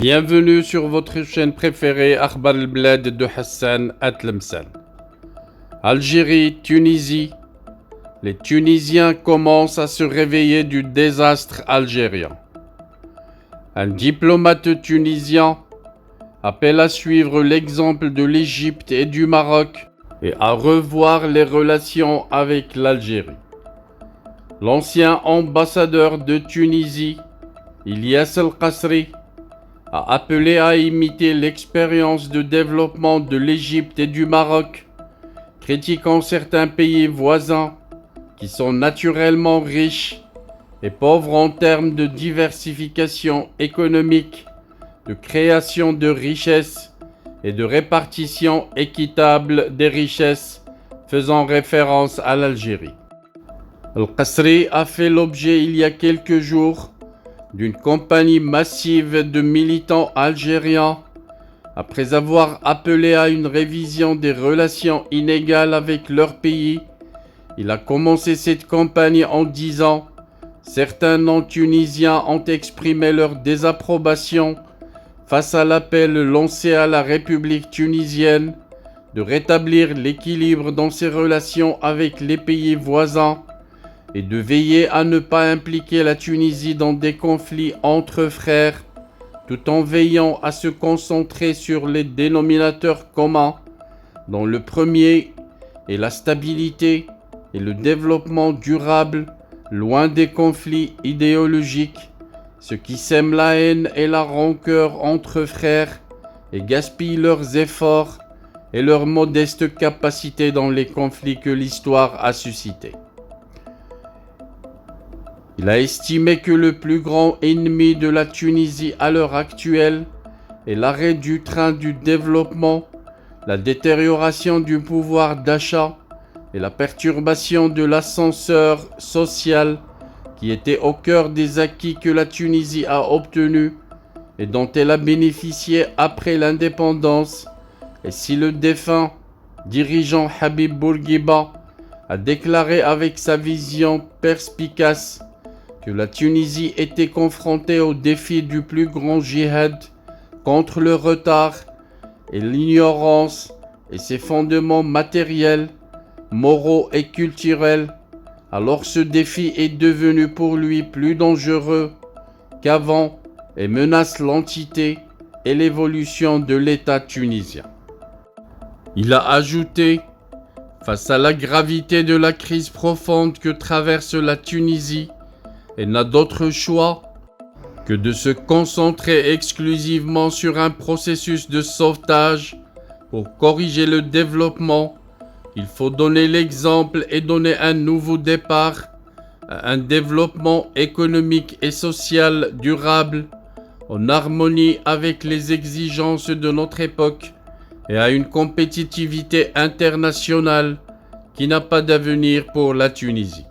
Bienvenue sur votre chaîne préférée Akhbar al-Blad de Hassan Atlemsan. Algérie, Tunisie. Les Tunisiens commencent à se réveiller du désastre algérien. Un diplomate tunisien appelle à suivre l'exemple de l'Égypte et du Maroc et à revoir les relations avec l'Algérie. L'ancien ambassadeur de Tunisie, Ilyas El-Qasri, a appelé à imiter l'expérience de développement de l'Égypte et du Maroc, critiquant certains pays voisins qui sont naturellement riches et pauvres en termes de diversification économique, de création de richesses et de répartition équitable des richesses, faisant référence à l'Algérie. El-Qasri a fait l'objet il y a quelques jours d'une campagne massive de militants algériens après avoir appelé à une révision des relations inégales avec leur pays. Il a commencé cette campagne en disant « Certains non-tunisiens ont exprimé leur désapprobation face à l'appel lancé à la République tunisienne de rétablir l'équilibre dans ses relations avec les pays voisins et de veiller à ne pas impliquer la Tunisie dans des conflits entre frères, tout en veillant à se concentrer sur les dénominateurs communs, dont le premier est la stabilité et le développement durable, loin des conflits idéologiques, ce qui sème la haine et la rancœur entre frères et gaspille leurs efforts et leur modeste capacité dans les conflits que l'histoire a suscités. Il a estimé que le plus grand ennemi de la Tunisie à l'heure actuelle est l'arrêt du train du développement, la détérioration du pouvoir d'achat et la perturbation de l'ascenseur social qui était au cœur des acquis que la Tunisie a obtenus et dont elle a bénéficié après l'indépendance. Et si le défunt dirigeant Habib Bourguiba a déclaré avec sa vision perspicace que la Tunisie était confrontée au défi du plus grand djihad contre le retard et l'ignorance et ses fondements matériels, moraux et culturels, alors ce défi est devenu pour lui plus dangereux qu'avant et menace l'entité et l'évolution de l'État tunisien. Il a ajouté, face à la gravité de la crise profonde que traverse la Tunisie, elle n'a d'autre choix que de se concentrer exclusivement sur un processus de sauvetage pour corriger le développement. Il faut donner l'exemple et donner un nouveau départ à un développement économique et social durable en harmonie avec les exigences de notre époque et à une compétitivité internationale qui n'a pas d'avenir pour la Tunisie.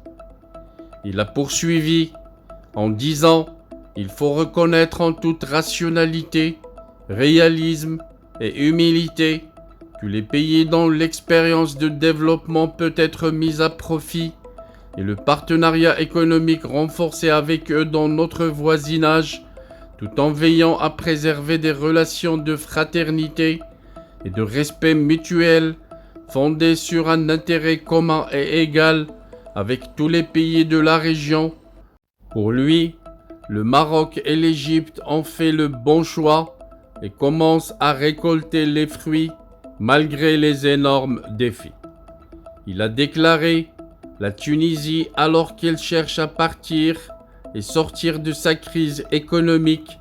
Il a poursuivi en disant « Il faut reconnaître en toute rationalité, réalisme et humilité que les pays dont l'expérience de développement peut être mise à profit et le partenariat économique renforcé avec eux dans notre voisinage, tout en veillant à préserver des relations de fraternité et de respect mutuel fondées sur un intérêt commun et égal avec tous les pays de la région. Pour lui, le Maroc et l'Égypte ont fait le bon choix et commencent à récolter les fruits malgré les énormes défis. Il a déclaré « La Tunisie, alors qu'elle cherche à partir et sortir de sa crise économique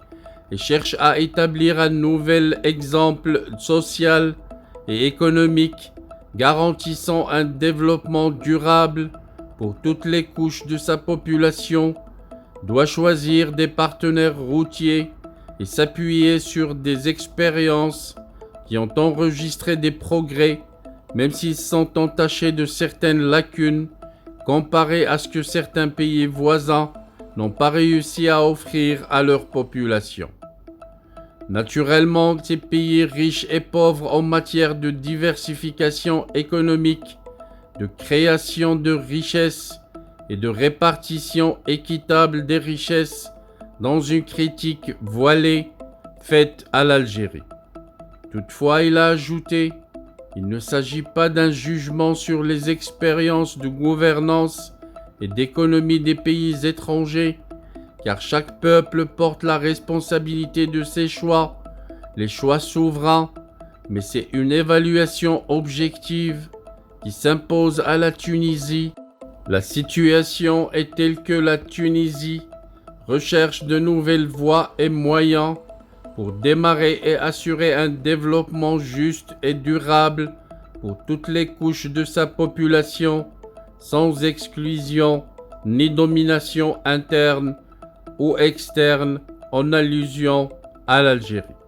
et cherche à établir un nouvel exemple social et économique garantissant un développement durable pour toutes les couches de sa population, doit choisir des partenaires routiers et s'appuyer sur des expériences qui ont enregistré des progrès, même s'ils sont entachés de certaines lacunes comparés à ce que certains pays voisins n'ont pas réussi à offrir à leur population. Naturellement, ces pays riches et pauvres en matière de diversification économique, de création de richesses et de répartition équitable des richesses dans une critique voilée faite à l'Algérie. Toutefois, il a ajouté, il ne s'agit pas d'un jugement sur les expériences de gouvernance et d'économie des pays étrangers, car chaque peuple porte la responsabilité de ses choix, les choix souverains, mais c'est une évaluation objective qui s'impose à la Tunisie. La situation est telle que la Tunisie recherche de nouvelles voies et moyens pour démarrer et assurer un développement juste et durable pour toutes les couches de sa population, sans exclusion ni domination interne ou externe, en allusion à l'Algérie.